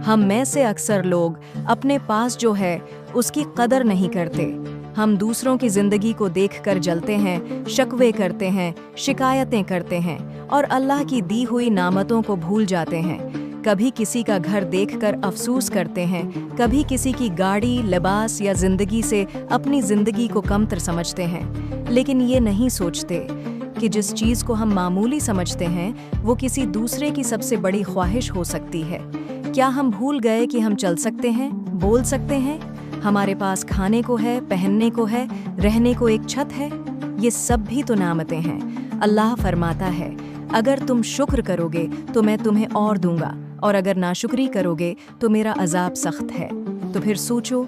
ہم میں سے اکثر لوگ اپنے پاس جو ہے اس کی قدر نہیں کرتے۔ ہم دوسروں کی زندگی کو دیکھ کر جلتے ہیں، شکوے کرتے ہیں، شکایتیں کرتے ہیں اور اللہ کی دی ہوئی نعمتوں کو بھول جاتے ہیں۔ کبھی کسی کا گھر دیکھ کر افسوس کرتے ہیں، کبھی کسی کی گاڑی، لباس یا زندگی سے اپنی زندگی کو کمتر سمجھتے ہیں، لیکن یہ نہیں سوچتے کہ جس چیز کو ہم معمولی سمجھتے ہیں وہ کسی دوسرے کی سب سے بڑی خواہش ہو سکتی ہے۔ کیا ہم بھول گئے کہ ہم چل سکتے ہیں، بول سکتے ہیں، ہمارے پاس کھانے کو ہے، پہننے کو ہے، رہنے کو ایک چھت ہے؟ یہ سب بھی تو نعمتیں ہیں۔ اللہ فرماتا ہے، اگر تم شکر کرو گے تو میں تمہیں اور دوں گا، اور اگر ناشکری کرو گے تو میرا عذاب سخت ہے۔ تو پھر سوچو،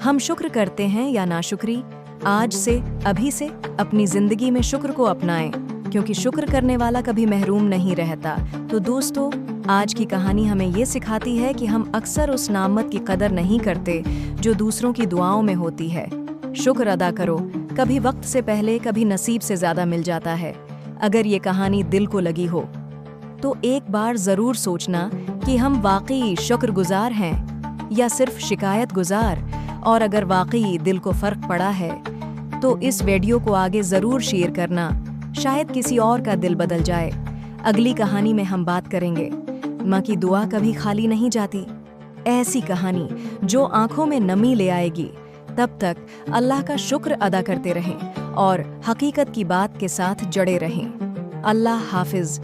ہم شکر کرتے ہیں یا ناشکری؟ آج سے، ابھی سے اپنی زندگی میں شکر کو اپنائیں، کیونکہ شکر کرنے والا کبھی محروم نہیں رہتا۔ تو دوستو، آج کی کہانی ہمیں یہ سکھاتی ہے کہ ہم اکثر اس نعمت کی قدر نہیں کرتے جو دوسروں کی دعاؤں میں ہوتی ہے۔ شکر ادا کرو، کبھی وقت سے پہلے، کبھی نصیب سے زیادہ مل جاتا ہے۔ اگر یہ کہانی دل کو لگی ہو تو ایک بار ضرور سوچنا کہ ہم واقعی شکر گزار ہیں یا صرف شکایت گزار، اور اگر واقعی دل کو فرق پڑا ہے تو اس ویڈیو کو آگے ضرور شیئر کرنا، شاید کسی اور کا دل بدل جائے۔ اگلی کہانی میں ہم بات کریں گے، ماں کی دعا کبھی خالی نہیں جاتی، ایسی کہانی جو آنکھوں میں نمی لے آئے گی۔ تب تک اللہ کا شکر ادا کرتے رہیں اور حقیقت کی بات کے ساتھ جڑے رہیں۔ اللہ حافظ۔